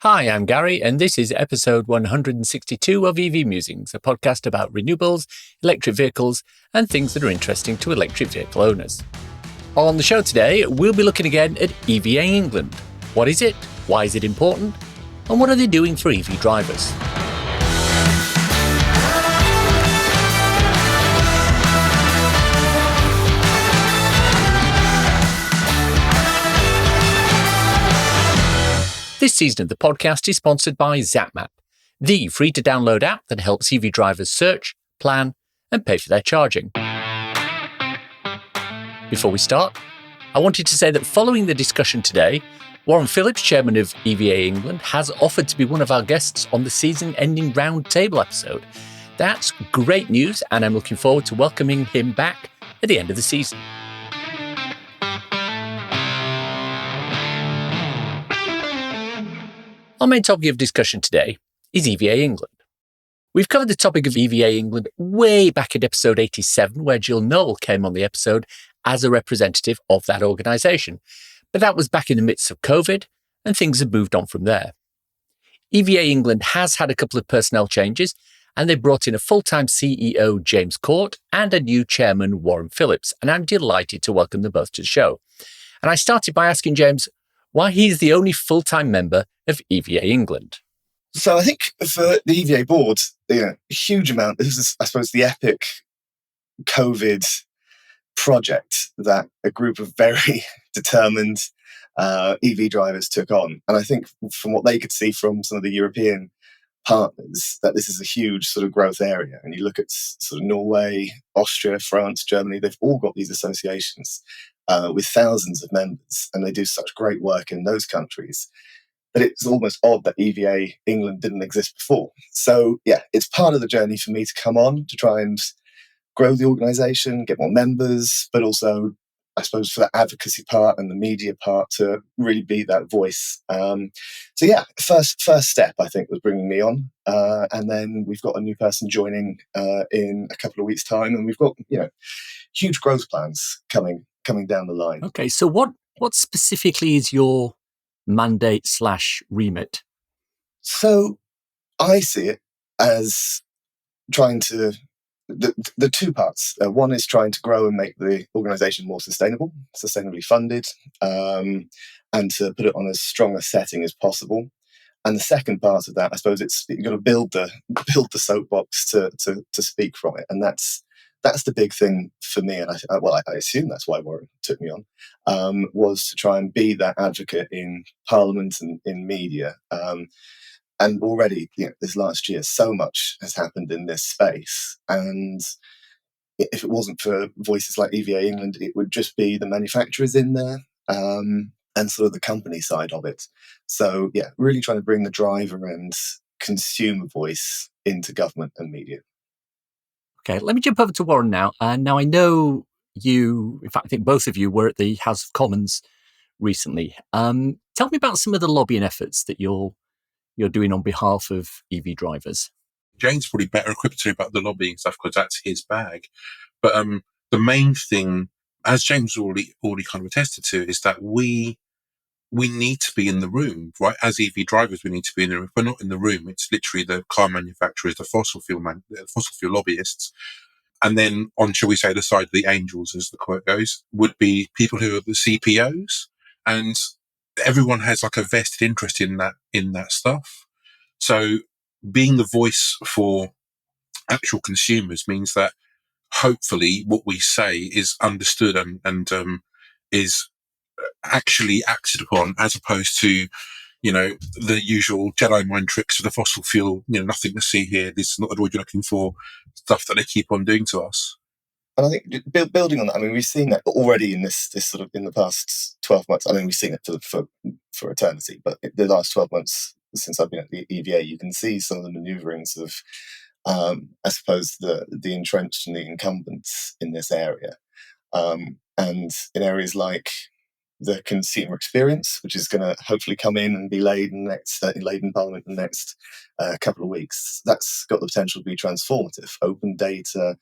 Hi, I'm Gary, and this is episode 162 of EV Musings, a podcast about renewables, electric vehicles, and things that are interesting to electric vehicle owners. On the show today, we'll be looking again at EVA England. What is it? Why is it important? And what are they doing for EV drivers? This season of the podcast is sponsored by ZapMap, the free-to-download app that helps EV drivers search, plan, and pay for their charging. Before we start, I wanted to say that following the discussion today, Warren Phillips, chairman of EVA England, has offered to be one of our guests on the season-ending roundtable episode. That's great news, and I'm looking forward to welcoming him back at the end of the season. Our main topic of discussion today is EVA England. We've covered the topic of EVA England way back in episode 87, where Jill Noel came on the episode as a representative of that organisation. But that was back in the midst of COVID, and things have moved on from there. EVA England has had a couple of personnel changes, and they brought in a full-time CEO, James Court, and a new chairman, Warren Phillips, and I'm delighted to welcome them both to the show. And I started by asking James why he's the only full-time member of EVA England. So I think for the EVA board, a huge amount, this is, I suppose, the epic COVID project that a group of very determined EV drivers took on. And I think from what they could see from some of the European partners, that this is a huge sort of growth area. And you look at sort of Norway, Austria, France, Germany, they've all got these associations with thousands of members, and they do such great work in those countries that it's almost odd that EVA England didn't exist before. So yeah, it's part of the journey for me to come on to try and grow the organisation, get more members, but also, I suppose, for the advocacy part and the media part to really be that voice. So yeah, first step, I think, was bringing me on. And then we've got a new person joining in a couple of weeks' time, and we've got, huge growth plans coming down the line. Okay, so what specifically is your mandate/remit? So I see it as trying to, the two parts. One is trying to grow and make the organisation more sustainably funded, and to put it on as strong a setting as possible. And the second part of that, I suppose, you've got to build the soapbox to speak from it, and that's the big thing for me. And I assume that's why Warren took me on, was to try and be that advocate in Parliament and in media. And already, this last year, so much has happened in this space. And if it wasn't for voices like EVA England, it would just be the manufacturers in there, and sort of the company side of it. So yeah, really trying to bring the driver and consumer voice into government and media. Okay, let me jump over to Warren now. Now I know you, in fact, I think both of you were at the House of Commons recently. Tell me about some of the lobbying efforts that you're doing on behalf of EV drivers. Jane's probably better equipped to about the lobbying stuff because that's his bag. But the main thing, as James already kind of attested to, is that we need to be in the room, right? As EV drivers, we need to be in the room. If we're not in the room, it's literally the car manufacturers, the fossil fuel lobbyists. And then on, shall we say, the side of the angels, as the quote goes, would be people who are the CPOs. And everyone has like a vested interest in that stuff. So being the voice for actual consumers means that hopefully what we say is understood and is actually acted upon, as opposed to, the usual Jedi mind tricks of the fossil fuel, nothing to see here, this is not the road you're looking for, stuff that they keep on doing to us. And I think building on that, we've seen that already in this sort of, in the past 12 months. We've seen it for eternity, but the last 12 months since I've been at the EVA, you can see some of the manoeuvrings of, I suppose, the entrenched and the incumbents in this area. And in areas like the consumer experience, which is going to hopefully come in and be laid in Parliament in the next couple of weeks. That's got the potential to be transformative. Open data,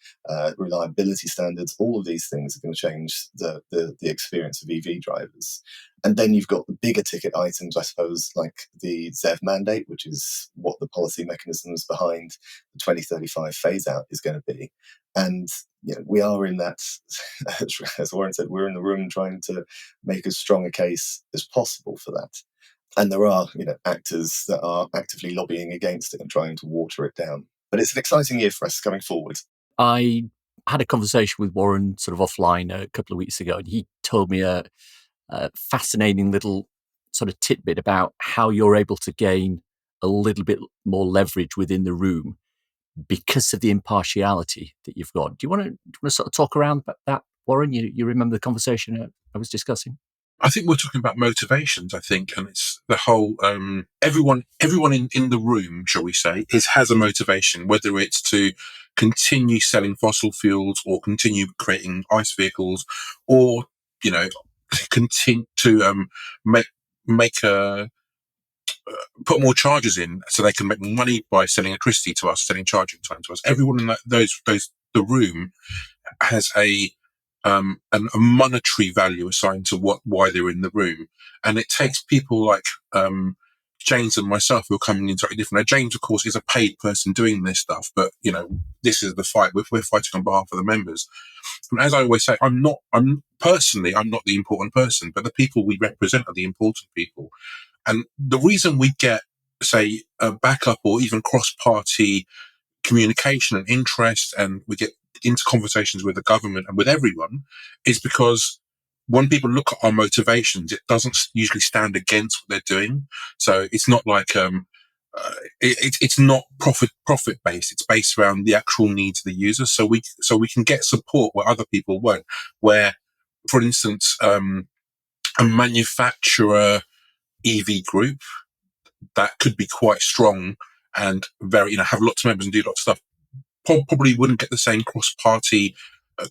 reliability standards, all of these things are going to change the experience of EV drivers. And then you've got the bigger ticket items, I suppose, like the ZEV mandate, which is what the policy mechanisms behind the 2035 phase out is going to be. And we are in that, as Warren said, we're in the room trying to make as strong a case as possible for that. And there are, actors that are actively lobbying against it and trying to water it down. But it's an exciting year for us coming forward. I had a conversation with Warren sort of offline a couple of weeks ago, and he told me a fascinating little sort of tidbit about how you're able to gain a little bit more leverage within the room because of the impartiality that you've got. Do you want to sort of talk around that, Warren? You remember the conversation I was discussing? I think we're talking about motivations, I think, and it's the whole, everyone in the room, shall we say, has a motivation, whether it's to continue selling fossil fuels or continue creating ICE vehicles, or, continue to put more chargers in so they can make money by selling electricity to us, selling charging time to us. Everyone in the room has a monetary value assigned to why they're in the room, and it takes people like James and myself who are coming in slightly different. Now, James, of course, is a paid person doing this stuff, but this is the fight. We're fighting on behalf of the members. And as I always say, I'm not the important person, but the people we represent are the important people. And the reason we get, say, a backup or even cross-party communication and interest, and we get into conversations with the government and with everyone, is because when people look at our motivations, it doesn't usually stand against what they're doing. So it's not like it's not profit based. It's based around the actual needs of the users. So we can get support where other people won't. Where, for instance, a manufacturer EV group that could be quite strong and very, have lots of members and do lots of stuff, probably wouldn't get the same cross-party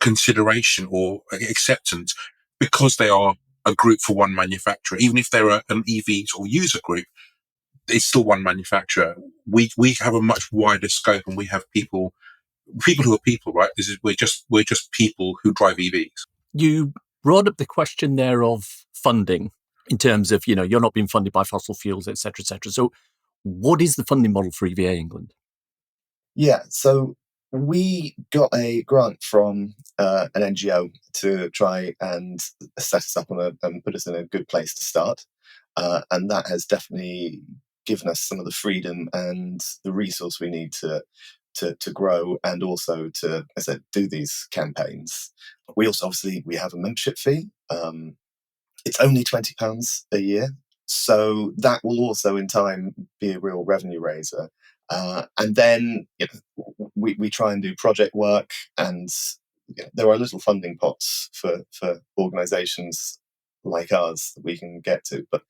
consideration or acceptance because they are a group for one manufacturer. Even if they're an EV or user group, it's still one manufacturer. We have a much wider scope, and we have people who are people, right? We're just people who drive EVs. You brought up the question there of funding in terms of, you're not being funded by fossil fuels, et cetera, et cetera. So what is the funding model for EVA England? Yeah, so we got a grant from an NGO to try and set us up and put us in a good place to start. And that has definitely given us some of the freedom and the resource we need to grow, and also to, as I said, do these campaigns. We also we have a membership fee. It's only £20 a year, so that will also in time be a real revenue raiser. And then we try and do project work, and there are little funding pots for organisations like ours that we can get to. But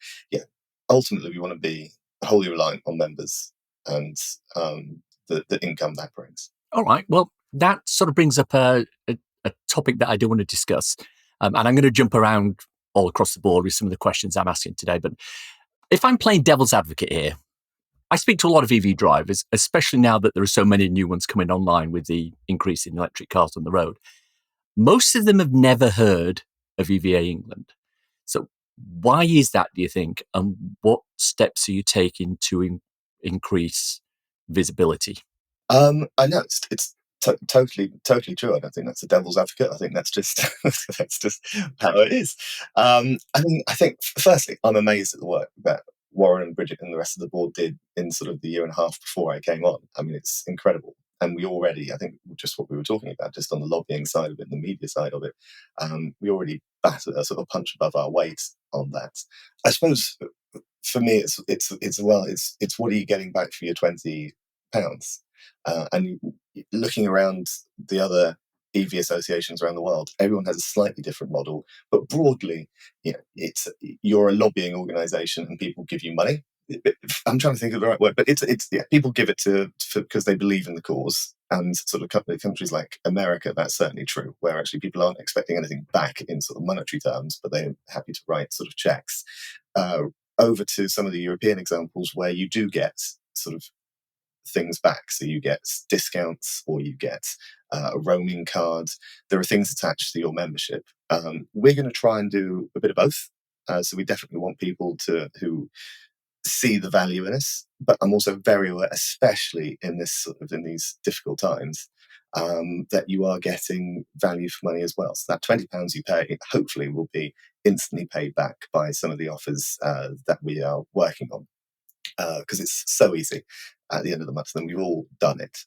ultimately we want to be wholly reliant on members and the income that brings. All right. Well, that sort of brings up a topic that I do want to discuss. And I'm going to jump around all across the board with some of the questions I'm asking today. But if I'm playing devil's advocate here, I speak to a lot of EV drivers, especially now that there are so many new ones coming online with the increase in electric cars on the road. Most of them have never heard of EVA England. So why is that, do you think? And what steps are you taking to increase visibility? I know it's totally true. I don't think that's a devil's advocate. I think that's just that's just how it is. I think firstly, I'm amazed at the work that Warren and Bridget and the rest of the board did in sort of the year and a half before I came on. I mean, it's incredible. And we already, I think, just what we were talking about, just on the lobbying side of it, and the media side of it, we already batted a sort of punch above our weight on that. I suppose for me, it's what are you getting back for your £20? And looking around the other EV associations around the world, everyone has a slightly different model, but broadly, you're a lobbying organisation and people give you money. I'm trying to think of the right word, but it's people give it to because they believe in the cause, And sort of countries like America, that's certainly true, where actually people aren't expecting anything back in sort of monetary terms, but they're happy to write sort of checks. Over to some of the European examples where you do get sort of things back. So you get discounts, or you get a roaming card. There are things attached to your membership. We're going to try and do a bit of both. So we definitely want people who see the value in us, but I'm also very aware, especially in these difficult times, that you are getting value for money as well. So that £20 you pay hopefully will be instantly paid back by some of the offers that we are working on, because it's so easy at the end of the month. And we've all done it,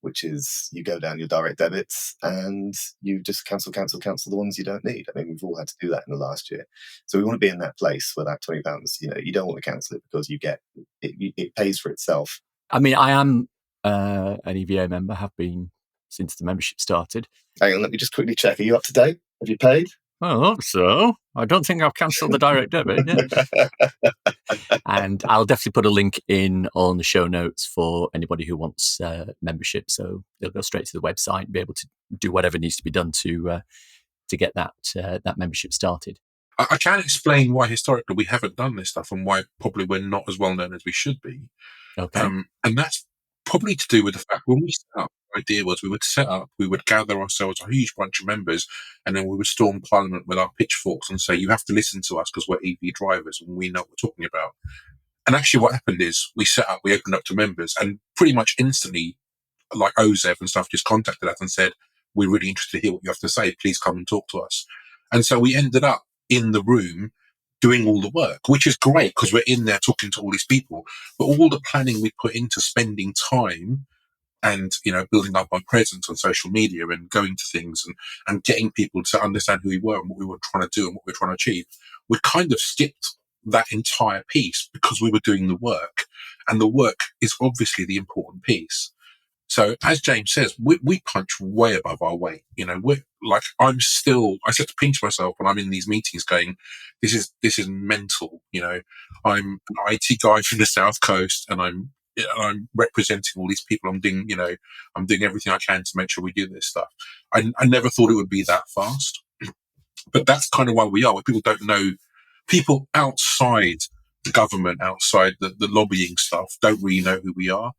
which is you go down your direct debits and you just cancel the ones you don't need. I mean, we've all had to do that in the last year. So we want to be in that place where that £20, you don't want to cancel it, because you get it pays for itself. I mean, I am an EVA member, have been since the membership started. Hang on, let me just quickly check. Are you up to date? Have you paid? I hope so. I don't think I've cancelled the direct debit. And I'll definitely put a link in on the show notes for anybody who wants membership. So they'll go straight to the website and be able to do whatever needs to be done to get that membership started. I can explain why historically we haven't done this stuff, and why probably we're not as well known as we should be. Okay. And that's probably to do with the fact when we set up, the idea was we would gather ourselves a huge bunch of members, and then we would storm Parliament with our pitchforks and say, you have to listen to us because we're EV drivers and we know what we're talking about. And actually what happened is we opened up to members, and pretty much instantly, like OZEV and stuff just contacted us and said, we're really interested to hear what you have to say. Please come and talk to us. And so we ended up in the room doing all the work, which is great because we're in there talking to all these people. But all the planning we put into spending time and, building up our presence on social media and going to things and getting people to understand who we were and what we were trying to do and what we were trying to achieve, we kind of skipped that entire piece because we were doing the work. And the work is obviously the important piece. So as James says, we punch way above our weight. We're like, I said to pinch myself when I'm in these meetings going, this is mental. I'm an IT guy from the South Coast, and I'm representing all these people. I'm doing everything I can to make sure we do this stuff. I never thought it would be that fast, but that's kind of why we are. Where people don't know, people outside the government, outside the lobbying stuff, don't really know who we are.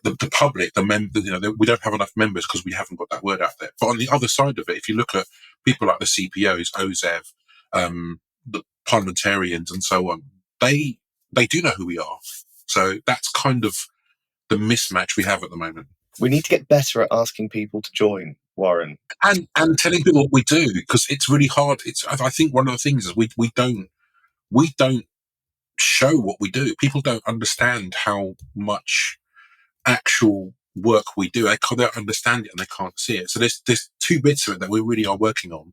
The public, the members, we don't have enough members because we haven't got that word out there. But on the other side of it, if you look at people like the CPOs, OZEV, the parliamentarians, and so on, they do know who we are. So that's kind of the mismatch we have at the moment. We need to get better at asking people to join, Warren, and telling people what we do, because it's really hard. I think one of the things is we don't show what we do. People don't understand how much actual work we do. They don't understand it and they can't see it. So there's two bits of it that we really are working on.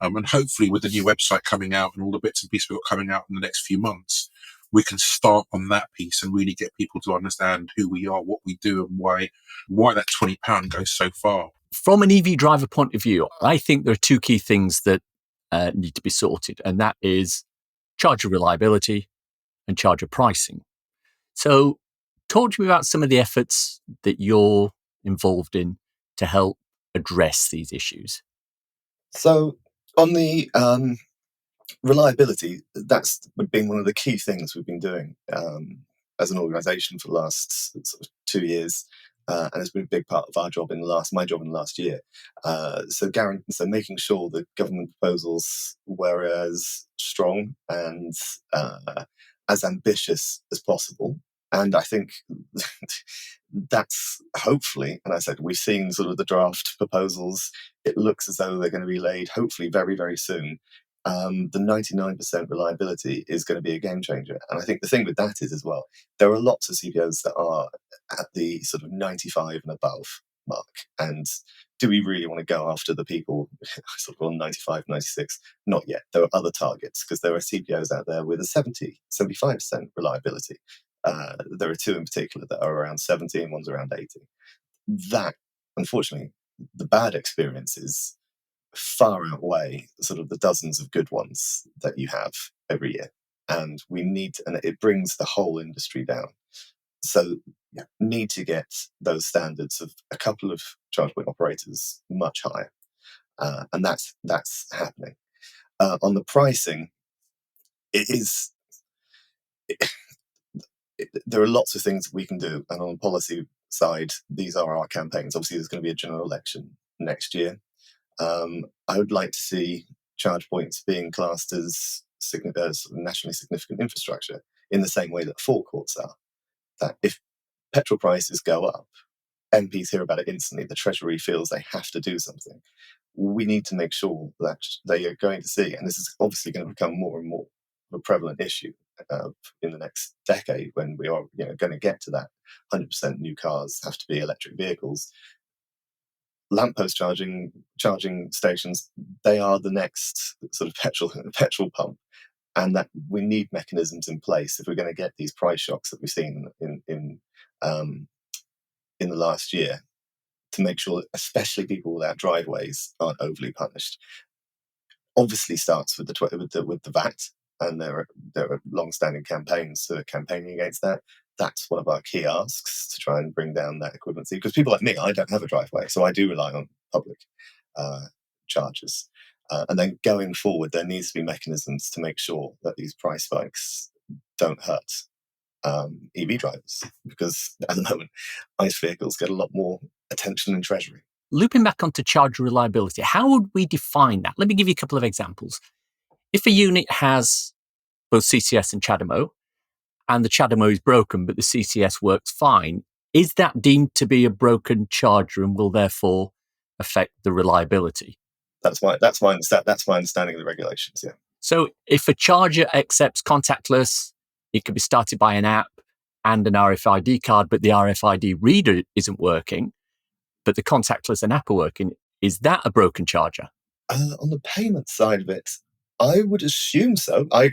And hopefully with the new website coming out and all the bits and pieces we've got coming out in the next few months, we can start on that piece and really get people to understand who we are, what we do, and why that £20 goes so far. From an EV driver point of view, I think there are two key things that need to be sorted, and that is charger reliability and charger pricing. So talk to me about some of the efforts that you're involved in to help address these issues. So on the reliability, that's been one of the key things we've been doing as an organisation for the last sort of 2 years, and it's been a big part of my job in the last year. So making sure that government proposals were as strong and as ambitious as possible. And I think that's hopefully, and I said, we've seen sort of the draft proposals. It looks as though they're going to be laid hopefully very, very soon. The 99% reliability is going to be a game changer. And I think the thing with that is as well, there are lots of CPOs that are at the sort of 95 and above mark. And do we really want to go after the people sort of on 95, 96? Not yet. There are other targets, because there are CPOs out there with a 75% reliability. There are two in particular that are around 70 and one's around 80. That, unfortunately, the bad experiences far outweigh sort of the dozens of good ones that you have every year. And it brings the whole industry down. So need to get those standards of a couple of charge point operators much higher, and that's happening. On the pricing, it is. There are lots of things that we can do, and on the policy side, these are our campaigns. Obviously, there's going to be a general election next year. I would like to see charge points being classed as nationally significant infrastructure in the same way that forecourts are. That if petrol prices go up, MPs hear about it instantly. The Treasury feels they have to do something. We need to make sure that they are going to see, and this is obviously going to become more and more of a prevalent issue in the next decade when we are going to get to that 100% new cars have to be electric vehicles. Lamppost charging stations, they are the next sort of petrol pump, and that we need mechanisms in place if we're going to get these price shocks that we've seen in the last year, to make sure that especially people without driveways aren't overly punished. Obviously starts with the VAT, and there are long-standing campaigns campaigning against that. That's one of our key asks, to try and bring down that equivalency. Because people like me, I don't have a driveway, so I do rely on public chargers. And then going forward, there needs to be mechanisms to make sure that these price spikes don't hurt EV drivers, because at the moment, ICE vehicles get a lot more attention in Treasury. Looping back onto charger reliability, how would we define that? Let me give you a couple of examples. If a unit has both CCS and CHAdeMO, and the CHAdeMO is broken, but the CCS works fine, is that deemed to be a broken charger and will therefore affect the reliability? That's my understanding of the regulations. Yeah. So if a charger accepts contactless, it could be started by an app and an RFID card, but the RFID reader isn't working, but the contactless and app are working, is that a broken charger? On the payment side of it, I would assume so. I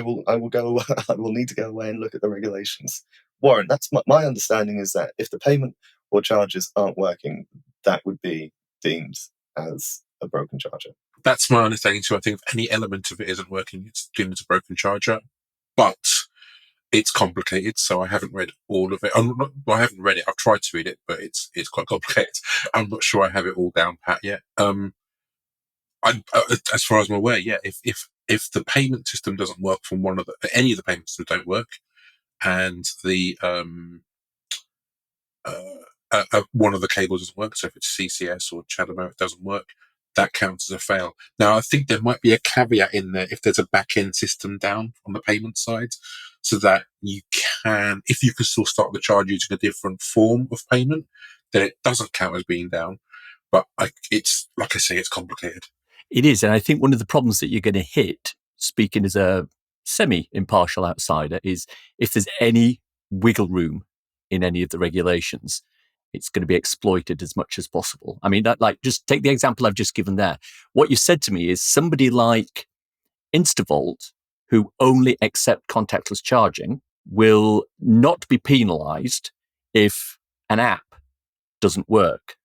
will need to go away and look at the regulations. Warren, that's my understanding, is that if the payment or charges aren't working, that would be deemed as a broken charger. That's my understanding too. I think if any element of it isn't working, it's deemed as a broken charger. But it's complicated, so I haven't read all of it. I haven't read it. I've tried to read it, but it's quite complicated. I'm not sure I have it all down pat yet. As far as I'm aware, yeah. If the payment system doesn't work from any of the payment systems don't work, and the one of the cables doesn't work, so if it's CCS or CHAdeMO, it doesn't work, that counts as a fail. Now, I think there might be a caveat in there if there's a back-end system down on the payment side, so that if you can still start the charge using a different form of payment, then it doesn't count as being down. But it's, like I say, it's complicated. It is. And I think one of the problems that you're going to hit, speaking as a semi-impartial outsider, is if there's any wiggle room in any of the regulations, it's going to be exploited as much as possible. I mean, just take the example I've just given there. What you said to me is somebody like Instavolt, who only accept contactless charging, will not be penalised if an app doesn't work.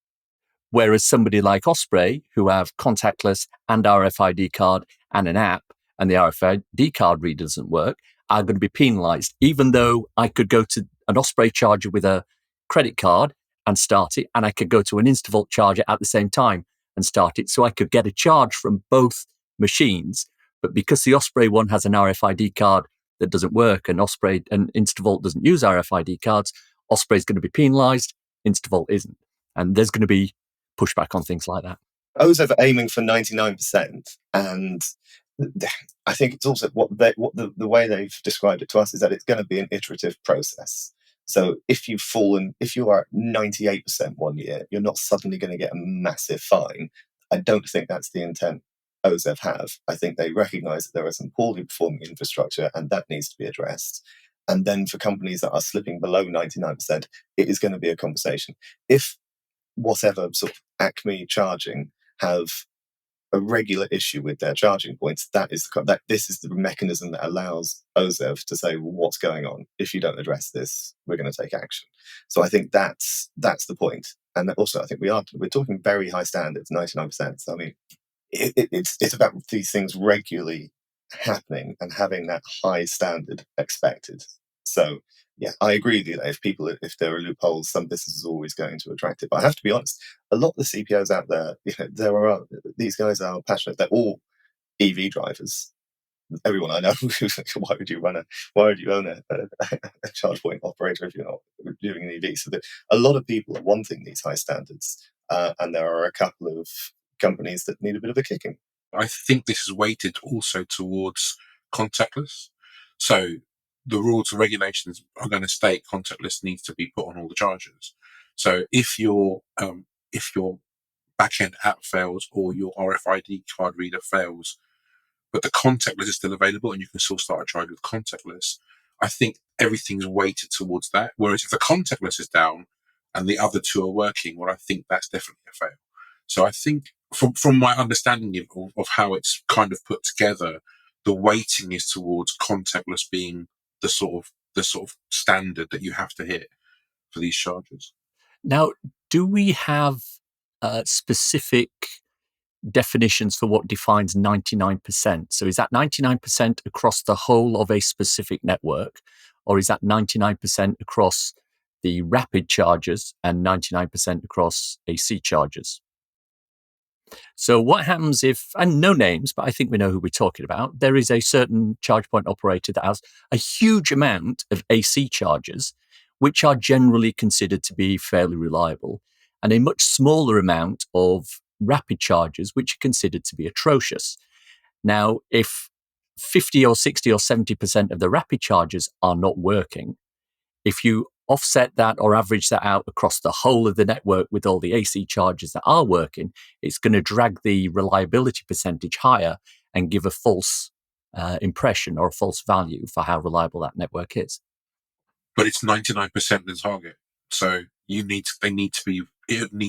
Whereas somebody like Osprey, who have contactless and RFID card and an app, and the RFID card reader doesn't work, are going to be penalised, even though I could go to an Osprey charger with a credit card and start it, and I could go to an Instavolt charger at the same time and start it. So I could get a charge from both machines. But because the Osprey one has an RFID card that doesn't work, and Instavolt doesn't use RFID cards, Osprey is going to be penalised, Instavolt isn't. And there's going to be pushback on things like that. I was ever aiming for 99%, and I think it's also the way they've described it to us is that it's going to be an iterative process. So if you are at 98% one year, you're not suddenly going to get a massive fine. I don't think that's the intent OZEV have. I think they recognise that there are some poorly performing infrastructure, and that needs to be addressed. And then for companies that are slipping below 99%, it is going to be a conversation. If whatever sort of Acme charging have a regular issue with their charging points, this is the mechanism that allows OZEV to say, well, what's going on? If you don't address this, we're going to take action. So I think that's the point. And also, I think we're talking very high standards, 99%. So I mean, it's about these things regularly happening and having that high standard expected. So yeah, I agree with you that if there are loopholes, some business is always going to attract it. But I have to be honest, a lot of the CPOs out there, these guys are passionate. They're all EV drivers. Everyone I know, why would you own a charge point operator if you're not doing an EV? So a lot of people are wanting these high standards, and there are a couple of companies that need a bit of a kicking. I think this is weighted also towards contactless. So the rules and regulations are going to state contactless needs to be put on all the chargers. So if your backend app fails or your RFID card reader fails, but the contactless is still available and you can still start a charge with contactless, I think everything's weighted towards that. Whereas if the contactless is down and the other two are working, well, I think that's definitely a fail. So I think from my understanding of how it's kind of put together, the weighting is towards contactless being the sort of standard that you have to hit for these chargers. Now, do we have specific definitions for what defines 99%? So is that 99% across the whole of a specific network, or is that 99% across the rapid chargers and 99% across AC chargers? So what happens if, and no names, but I think we know who we're talking about, there is a certain charge point operator that has a huge amount of AC chargers, which are generally considered to be fairly reliable, and a much smaller amount of rapid chargers, which are considered to be atrocious. Now, if 50 or 60 or 70% of the rapid chargers are not working, if you offset that or average that out across the whole of the network with all the AC chargers that are working, it's going to drag the reliability percentage higher and give a false impression or a false value for how reliable that network is. But it's 99% the target. So it need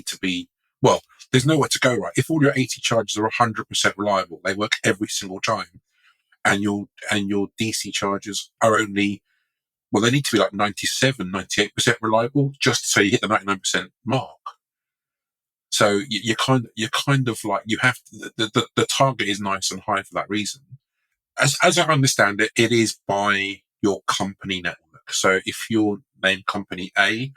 to be, well, there's nowhere to go, right? If all your 80 chargers are 100% reliable, they work every single time, and your DC chargers are only, well, they need to be like 97, 98% reliable just so you hit the 99% mark. So you're kind of like, you have to, the target is nice and high for that reason. As I understand it, it is by your company network. So if you're named company A,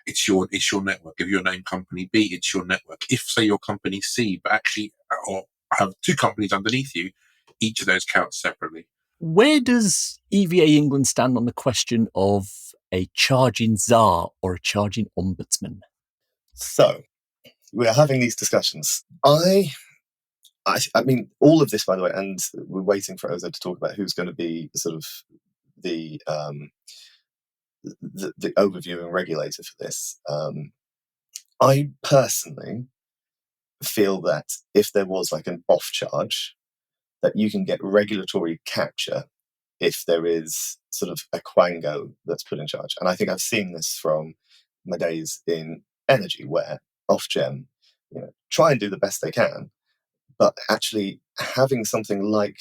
it's your network. If you're named company B, it's your network. If, say, you're company C, but actually or have two companies underneath you, each of those counts separately. Where does EVA England stand on the question of a charging czar or a charging ombudsman? So we're having these discussions. I mean, all of this, by the way, and we're waiting for Oza to talk about who's going to be sort of the overviewing regulator for this. I personally feel that if there was like an off charge, that you can get regulatory capture if there is sort of a quango that's put in charge. And I think I've seen this from my days in energy, where Ofgem, try and do the best they can, but actually having something like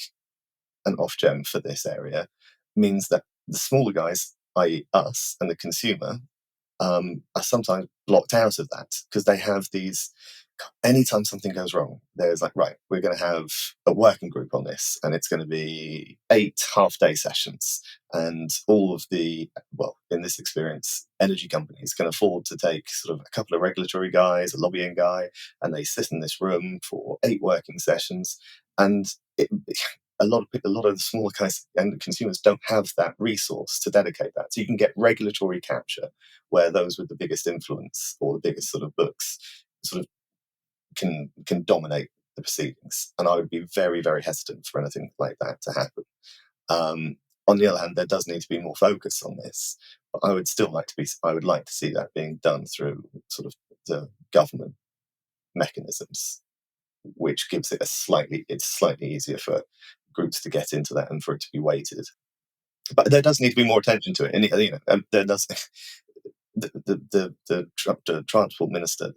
an Ofgem for this area means that the smaller guys, i.e. us and the consumer, are sometimes blocked out of that because they have these. Anytime something goes wrong, there's like, right, we're going to have a working group on this, and it's going to be 8 half-day sessions. And all of in this experience, energy companies can afford to take sort of a couple of regulatory guys, a lobbying guy, and they sit in this room for 8 working sessions. And a lot of the smaller guys and consumers don't have that resource to dedicate that. So you can get regulatory capture where those with the biggest influence or the biggest sort of books sort of can dominate the proceedings. And I would be very, very hesitant for anything like that to happen. On the other hand, there does need to be more focus on this. But I would like to see that being done through sort of the government mechanisms, which gives it it's slightly easier for groups to get into that and for it to be weighted. But there does need to be more attention to it, and there does. The transport minister,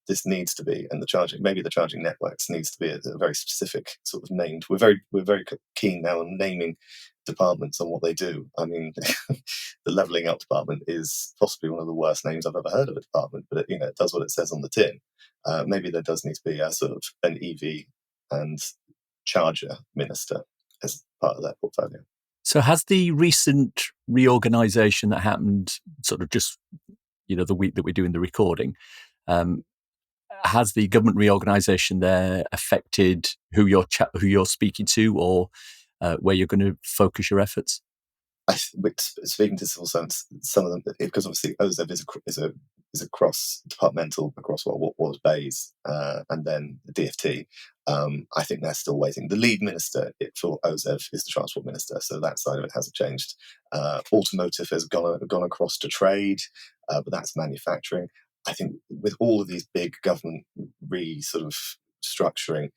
this needs to be, and the charging networks needs to be a very specific sort of named. We're very keen now on naming departments and what they do. I mean, the levelling up department is possibly one of the worst names I've ever heard of a department, but it does what it says on the tin. Maybe there does need to be a sort of an EV and charger minister as part of that portfolio. So has the recent reorganisation that happened sort of just, the week that we're doing the recording, has the government reorganisation there affected who you're speaking to, or where you're going to focus your efforts? Speaking to civil servants, some of them, because obviously OZEV is a cross-departmental across what was BAYS and then the DFT. I think they're still waiting. The lead minister for OZEV is the transport minister, so that side of it hasn't changed. Automotive has gone across to trade, but that's manufacturing. I think with all of these big government sort of structuring,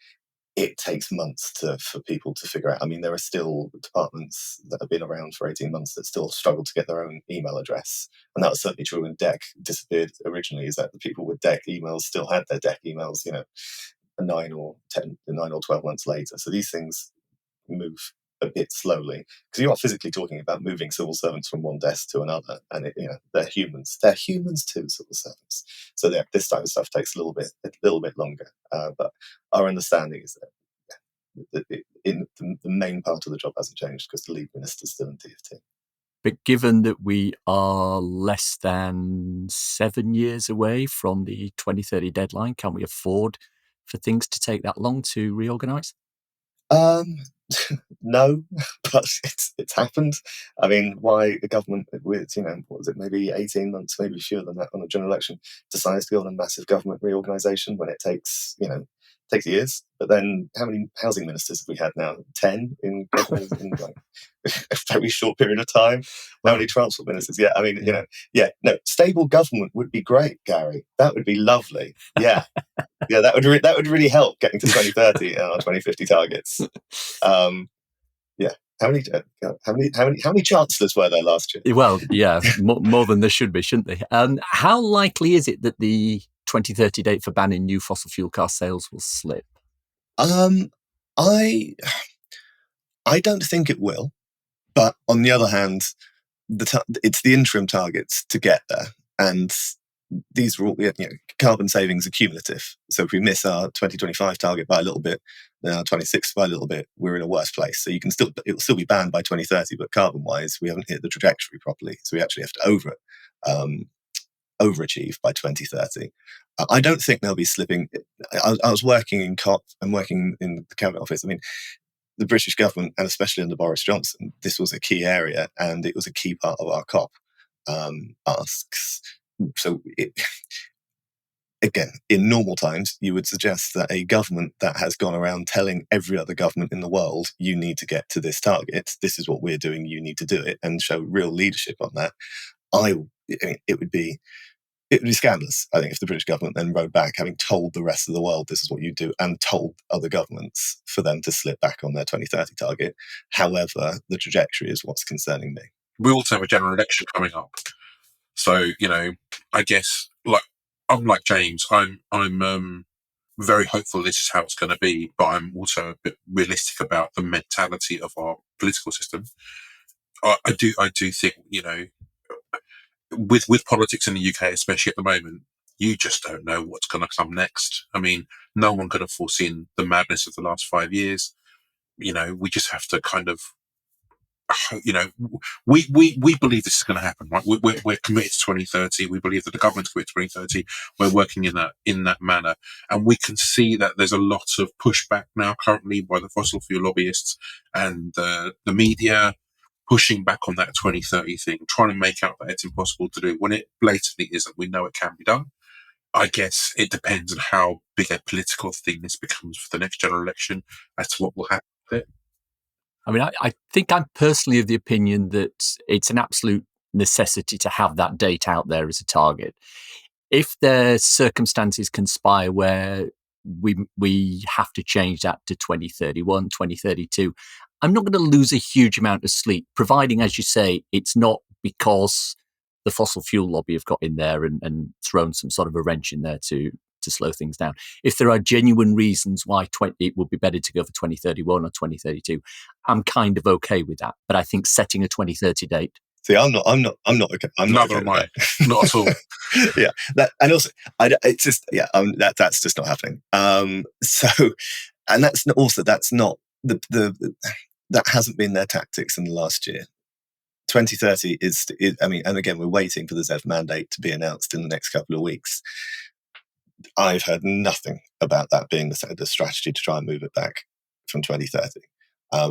it takes months for people to figure out. I mean, there are still departments that have been around for 18 months that still struggle to get their own email address. And that was certainly true when DEC disappeared originally, is that the people with DEC emails still had their DEC emails, 9 or 12 months later. So these things move a bit slowly, because you are physically talking about moving civil servants from one desk to another, and they're humans. They're humans too, civil servants. So this type of stuff takes a little bit longer. But our understanding is that the main part of the job hasn't changed, because the lead minister is still in DFT. But given that we are less than 7 years away from the 2030 deadline, can we afford for things to take that long to reorganise? No, but it's happened. I mean, why the government with, what was it, maybe 18 months, maybe fewer than that on a general election, decides to go on a massive government reorganisation when it takes years. But then how many housing ministers have we had now? 10 in government in like a very short period of time. How many transport ministers? Yeah, I mean, no, stable government would be great, Gary. That would be lovely. Yeah. Yeah, that would really help getting to 2030 and our 2050 targets. Yeah, how many chancellors were there last year? Well, yeah, more than there should be, shouldn't they? How likely is it that the 2030 date for banning new fossil fuel car sales will slip? I don't think it will, but on the other hand, it's the interim targets to get there, and these are all carbon savings are cumulative. So if we miss our 2025 target by a little bit, then our 26 by a little bit, we're in a worse place. So it'll still be banned by 2030, but carbon-wise, we haven't hit the trajectory properly. So we actually have to overachieve by 2030. I don't think they'll be slipping. I was working in COP and working in the Cabinet Office. I mean, the British government, and especially under Boris Johnson, this was a key area, and it was a key part of our COP asks. So again, in normal times, you would suggest that a government that has gone around telling every other government in the world, you need to get to this target, this is what we're doing, you need to do it, and show real leadership on that. It would be scandalous, I think, if the British government then rode back, having told the rest of the world this is what you do, and told other governments, for them to slip back on their 2030 target. However, the trajectory is what's concerning me. We also have a general election coming up. So, I guess, unlike James, I'm very hopeful this is how it's going to be, but I'm also a bit realistic about the mentality of our political system. I do think, with politics in the UK, especially at the moment, you just don't know what's going to come next. I mean, no one could have foreseen the madness of the last 5 years. We just have to kind of, we believe this is going to happen, right? We're committed to 2030. We believe that the government's committed to 2030. We're working in that manner, and we can see that there's a lot of pushback now currently by the fossil fuel lobbyists and the media, pushing back on that 2030 thing, trying to make out that it's impossible to do when it blatantly isn't. We know it can be done. I guess it depends on how big a political thing this becomes for the next general election as to what will happen with it. I mean, I think I'm personally of the opinion that it's an absolute necessity to have that date out there as a target. If there's circumstances conspire where we have to change that to 2031, 2032, I'm not going to lose a huge amount of sleep, providing, as you say, it's not because the fossil fuel lobby have got in there and thrown some sort of a wrench in there to slow things down. If there are genuine reasons why it would be better to go for 2031 or 2032, I'm kind of okay with that. But I think setting a 2030 date. See, I'm not okay. Neither am I. Not at all. Yeah, and also, it's just that's just not happening. So, and that's not the that hasn't been their tactics in the last year. 2030 is, I mean, and again, we're waiting for the ZEV mandate to be announced in the next couple of weeks. I've heard nothing about that being the strategy to try and move it back from 2030.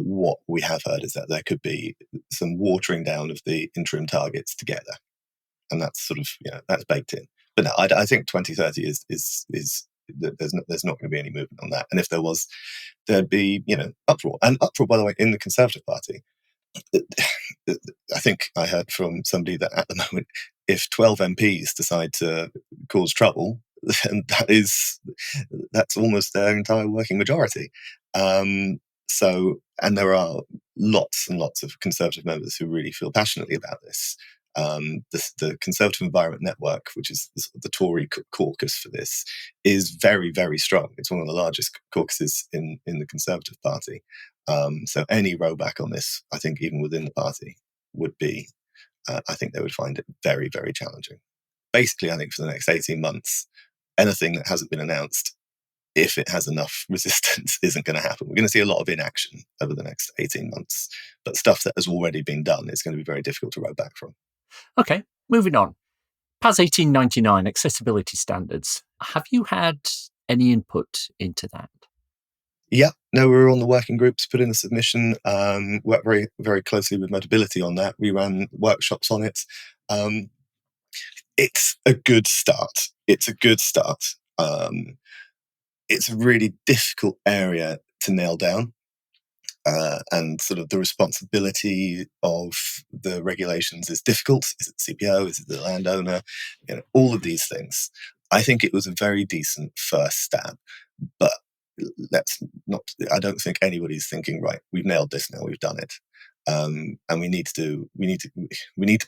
What we have heard is that there could be some watering down of the interim targets to get there, and that's sort of, that's baked in. But no, I think 2030 is there's not going to be any movement on that. And if there was, there'd be uproar, and uproar, by the way, in the Conservative Party. I think I heard from somebody that at the moment, if 12 MPs decide to cause trouble, then that's almost their entire working majority. And there are lots and lots of Conservative members who really feel passionately about this. The Conservative Environment Network, which is the Tory caucus for this, is very, very strong. It's one of the largest caucuses in the Conservative Party. So any rowback on this, I think, even within the party, would be, I think they would find it very, very challenging. Basically, I think for the next 18 months, anything that hasn't been announced, if it has enough resistance, isn't going to happen. We're going to see a lot of inaction over the next 18 months, but stuff that has already been done is going to be very difficult to row back from. Okay, moving on. PAS 1899, accessibility standards. Have you had any input into that? Yeah, no, we were on the working groups, put in the submission, worked very, very closely with Motability on that. We ran workshops on it. It's a good start. It's a really difficult area to nail down. And sort of the responsibility of the regulations is difficult. Is it the CPO? Is it the landowner? All of these things. I think it was a very decent first stab, but I don't think anybody's thinking, right, we've nailed this now, we've done it. And we need to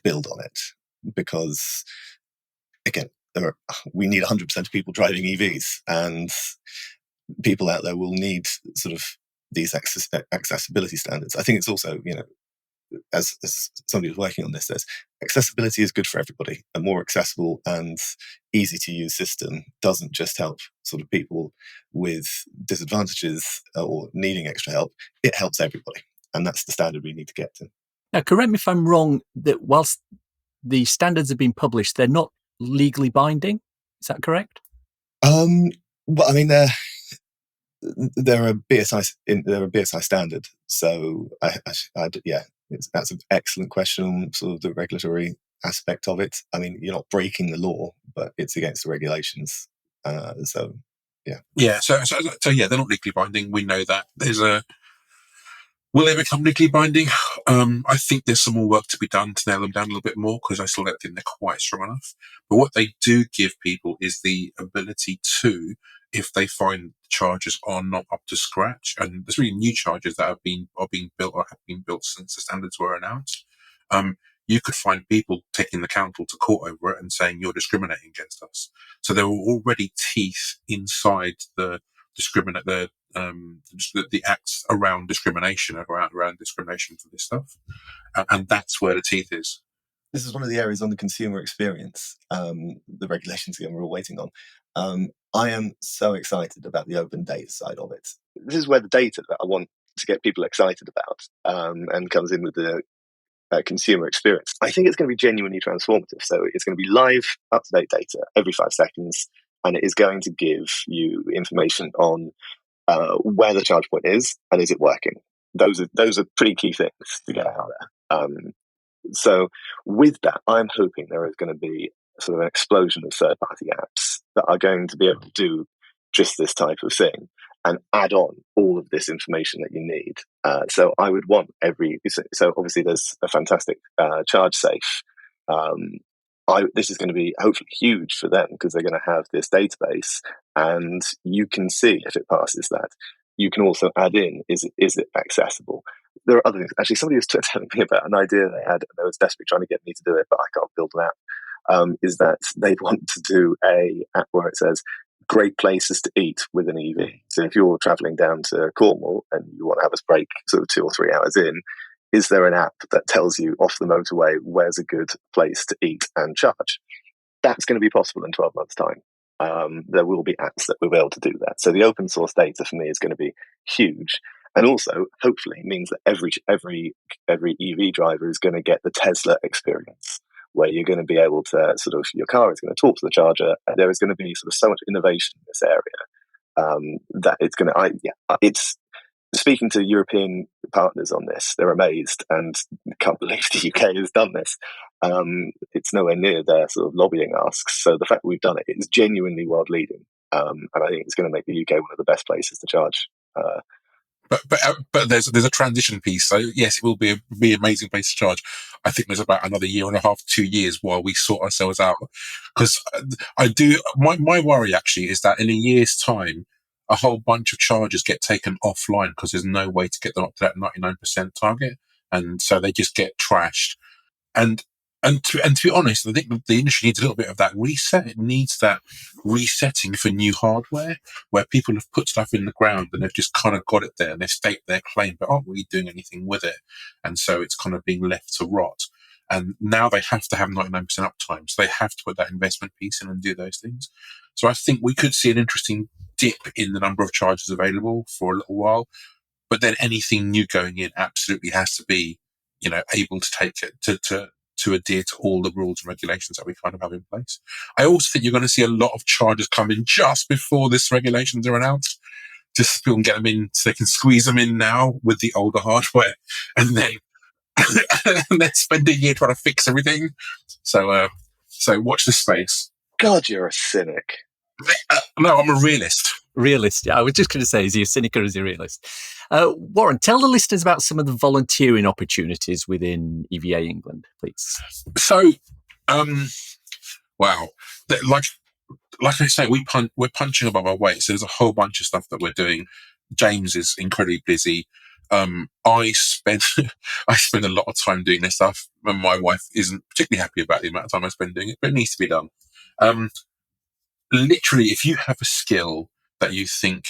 build on it, because again, we need 100% of people driving EVs, and people out there will need sort of these accessibility standards. I think it's also, as somebody who's working on this says, accessibility is good for everybody. A more accessible and easy to use system doesn't just help sort of people with disadvantages or needing extra help, it helps everybody. And that's the standard we need to get to. Now, correct me if I'm wrong, that whilst the standards have been published, they're not legally binding. Is that correct? Well, I mean, they're a BSI standard. So that's an excellent question on sort of the regulatory aspect of it. I mean, you're not breaking the law, but it's against the regulations. So yeah. Yeah. So yeah, they're not legally binding. We know that. Will they become legally binding? I think there's some more work to be done to nail them down a little bit more, because I still don't think they're quite strong enough. But what they do give people is the ability to, if they find charges are not up to scratch, and there's really new charges that are being built or have been built since the standards were announced. You could find people taking the council to court over it and saying you're discriminating against us. So there were already teeth inside the acts around discrimination, around discrimination for this stuff, and that's where the teeth is. This is one of the areas on the consumer experience, the regulations again we're all waiting on. I am so excited about the open data side of it. This is where the data that I want to get people excited about and comes in with the consumer experience. I think it's going to be genuinely transformative. So it's going to be live, up-to-date data every 5 seconds, and it is going to give you information on where the charge point is and is it working. Those are pretty key things to get out there. So with that, I'm hoping there is going to be sort of an explosion of third-party apps that are going to be able to do just this type of thing and add on all of this information that you need. So I would want so obviously there's a fantastic charge safe. This is going to be hopefully huge for them, because they're going to have this database, and you can see if it passes that. You can also add in, is it accessible? There are other things. Actually, somebody was telling me about an idea they had, and they was desperately trying to get me to do it, but I can't build an app. Is that they want to do a app where it says great places to eat with an EV. So if you're traveling down to Cornwall and you want to have a break sort of 2 or 3 hours in, is there an app that tells you off the motorway where's a good place to eat and charge? That's going to be possible in 12 months' time. There will be apps that will be able to do that. So the open source data for me is going to be huge. And also, hopefully, means that every EV driver is going to get the Tesla experience, where you're going to be able to your car is going to talk to the charger. And there is going to be sort of so much innovation in this area that it's going to. It's speaking to European partners on this. They're amazed and can't believe the UK has done this. It's nowhere near their sort of lobbying asks. So the fact that we've done it is genuinely world leading, and I think it's going to make the UK one of the best places to charge. But there's a transition piece. So yes, it will be an amazing place to charge. I think there's about another year and a half, 2 years while we sort ourselves out. Because my worry actually is that in a year's time, a whole bunch of chargers get taken offline because there's no way to get them up to that 99% target, and so they just get trashed. And to be honest, I think the industry needs a little bit of that reset. It needs that resetting for new hardware where people have put stuff in the ground and they've just kind of got it there and they've staked their claim, but aren't really doing anything with it. And so it's kind of being left to rot. And now they have to have 99% uptime. So they have to put that investment piece in and do those things. So I think we could see an interesting dip in the number of chargers available for a little while. But then anything new going in absolutely has to be, able to take it to adhere to all the rules and regulations that we kind of have in place. I also think you're going to see a lot of chargers come in just before this regulations are announced, just so people can get them in, so they can squeeze them in now with the older hardware, and then spend a year trying to fix everything. So watch this space. God, you're a cynic. No, I'm a realist. Realist, yeah. I was just going to say, is he a cynic or is he a realist? Warren, tell the listeners about some of the volunteering opportunities within EVA England, please. So, wow. Like I say, we're punching above our weight. So there's a whole bunch of stuff that we're doing. James is incredibly busy. I spend a lot of time doing this stuff, and my wife isn't particularly happy about the amount of time I spend doing it, but it needs to be done. Literally, if you have a skill that you think,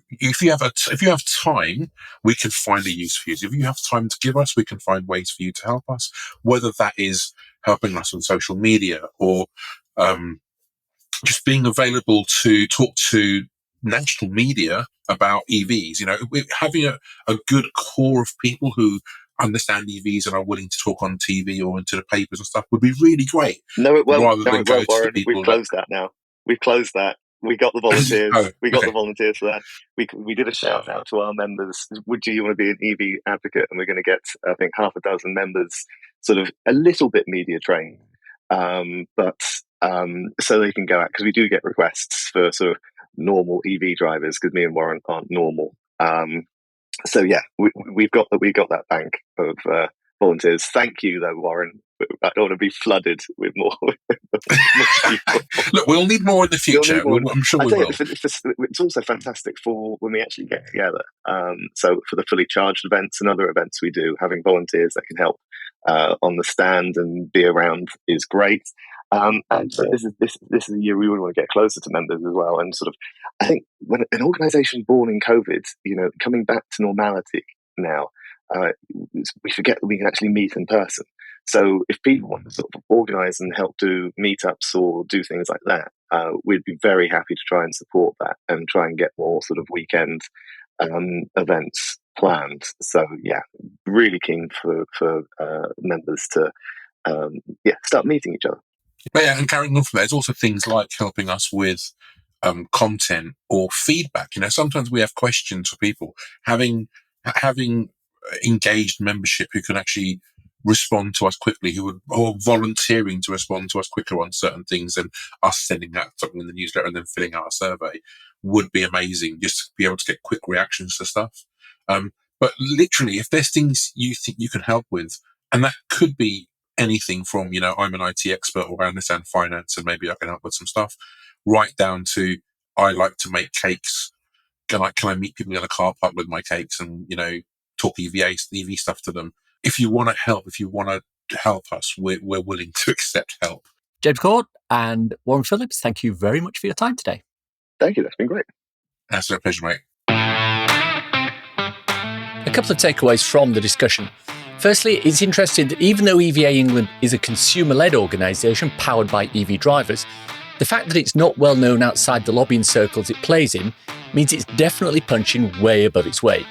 if you have time, we can find a use for you. If you have time to give us, we can find ways for you to help us, whether that is helping us on social media or just being available to talk to national media about EVs. Having a good core of people who understand EVs and are willing to talk on TV or into the papers and stuff would be really great. No, it won't. Warren. We've closed that now. We've closed that. We got the volunteers. The volunteers for that. We did a shout out to our members. Would you want to be an EV advocate? And we're going to get, I think, half a dozen members, sort of a little bit media trained, but so they can go out, because we do get requests for sort of normal EV drivers, because me and Warren aren't normal. So yeah, we've got that bank of volunteers. Thank you, though, Warren. I don't want to be flooded with more people. Look, we'll need more in the future. I'm sure we will. It's also fantastic for when we actually get together. So for the fully charged events and other events we do, having volunteers that can help on the stand and be around is great. And this is a year we really want to get closer to members as well. And sort of, I think when an organisation born in COVID, coming back to normality now, we forget that we can actually meet in person. So if people want to sort of organise and help do meetups or do things like that, we'd be very happy to try and support that and try and get more sort of weekend events planned. So yeah, really keen for members to start meeting each other. But yeah, and carrying on from there, there's also things like helping us with content or feedback. Sometimes we have questions for people. Having engaged membership who can actually respond to us quickly, or volunteering to respond to us quicker on certain things than us sending out something in the newsletter and then filling out a survey would be amazing, just to be able to get quick reactions to stuff. But literally, if there's things you think you can help with, and that could be anything from, I'm an IT expert or I understand finance and maybe I can help with some stuff, right down to I like to make cakes. Can I meet people in a car park with my cakes and, talk EV stuff to them? If you want to help us, we're willing to accept help. James Cord and Warren Phillips, thank you very much for your time today. Thank you. That's been great. That's a pleasure, mate. A couple of takeaways from the discussion. Firstly, it's interesting that even though EVA England is a consumer-led organisation powered by EV drivers, The fact that it's not well known outside the lobbying circles it plays in means it's definitely punching way above its weight.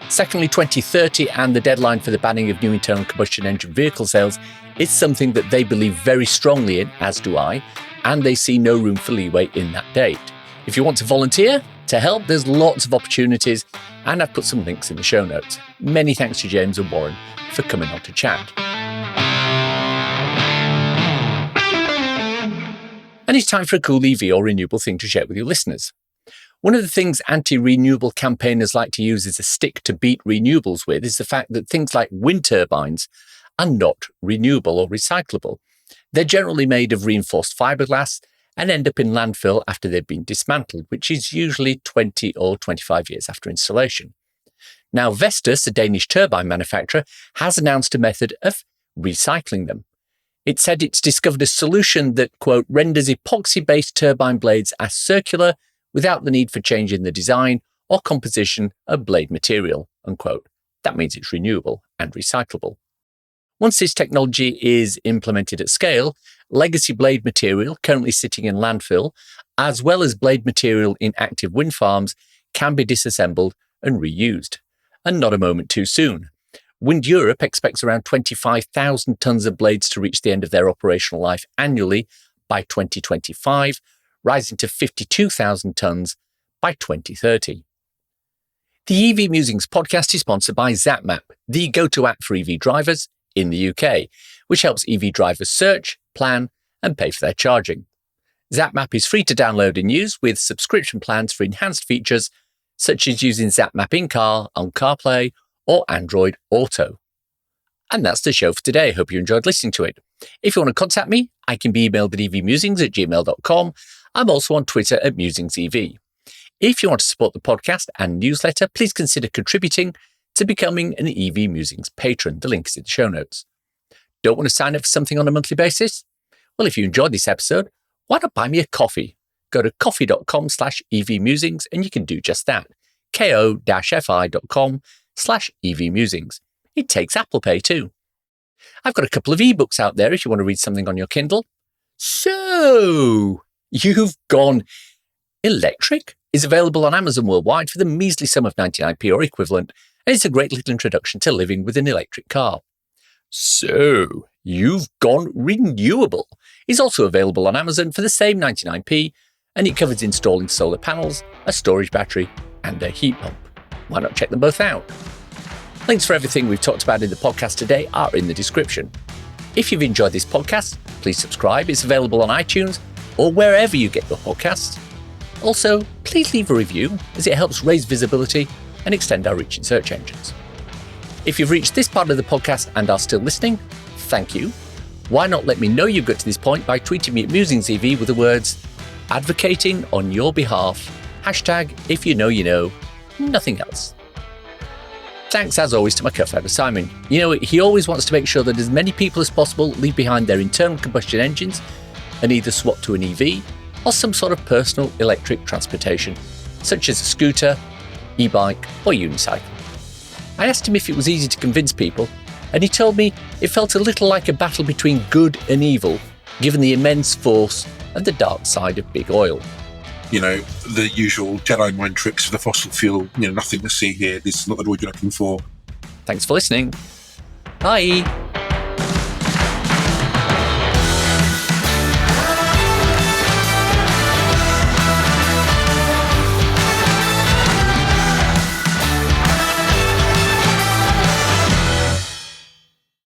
Secondly, 2030 and the deadline for the banning of new internal combustion engine vehicle sales is something that they believe very strongly in, as do I, and they see no room for leeway in that date. If you want to volunteer to help, there's lots of opportunities, and I've put some links in the show notes. Many thanks to James and Warren for coming on to chat. And it's time for a cool EV or renewable thing to share with your listeners. One of the things anti-renewable campaigners like to use as a stick to beat renewables with is the fact that things like wind turbines are not renewable or recyclable. They're generally made of reinforced fiberglass and end up in landfill after they've been dismantled, which is usually 20 or 25 years after installation. Now, Vestas, a Danish turbine manufacturer, has announced a method of recycling them. It said it's discovered a solution that, quote, renders epoxy-based turbine blades as circular without the need for changing the design or composition of blade material, unquote. That means it's renewable and recyclable. Once this technology is implemented at scale, legacy blade material currently sitting in landfill, as well as blade material in active wind farms, can be disassembled and reused. And not a moment too soon. Wind Europe expects around 25,000 tonnes of blades to reach the end of their operational life annually by 2025, rising to 52,000 tonnes by 2030. The EV Musings podcast is sponsored by ZapMap, the go-to app for EV drivers in the UK, which helps EV drivers search, plan, and pay for their charging. ZapMap is free to download and use with subscription plans for enhanced features such as using ZapMap in-car, on CarPlay, or Android Auto. And that's the show for today. I hope you enjoyed listening to it. If you want to contact me, I can be emailed at evmusings@gmail.com. I'm also on Twitter at MusingsEV. If you want to support the podcast and newsletter, please consider contributing to becoming an EV Musings patron. The link is in the show notes. Don't want to sign up for something on a monthly basis? Well, if you enjoyed this episode, why not buy me a coffee? Go to coffee.com/EVmusings and you can do just that. ko-fi.com/EVmusings. It takes Apple Pay too. I've got a couple of ebooks out there if you want to read something on your Kindle. So, You've Gone Electric is available on Amazon worldwide for the measly sum of 99p or equivalent, and it's a great little introduction to living with an electric car. So, You've Gone Renewable is also available on Amazon for the same 99p, and it covers installing solar panels, a storage battery, and a heat pump. Why not check them both out? Links for everything we've talked about in the podcast today are in the description. If you've enjoyed this podcast, please subscribe. It's available on iTunes or wherever you get your podcasts. Also, please leave a review as it helps raise visibility and extend our reach in search engines. If you've reached this part of the podcast and are still listening, thank you. Why not let me know you've got to this point by tweeting me at MusingsEV with the words, advocating on your behalf, #if you know, nothing else. Thanks as always to my co-founder Simon. You know, he always wants to make sure that as many people as possible leave behind their internal combustion engines and either swap to an EV or some sort of personal electric transportation, such as a scooter, e-bike or unicycle. I asked him if it was easy to convince people, and he told me it felt a little like a battle between good and evil, given the immense force and the dark side of big oil. You know, the usual Jedi mind tricks for the fossil fuel, nothing to see here. This is not the road you're looking for. Thanks for listening. Bye.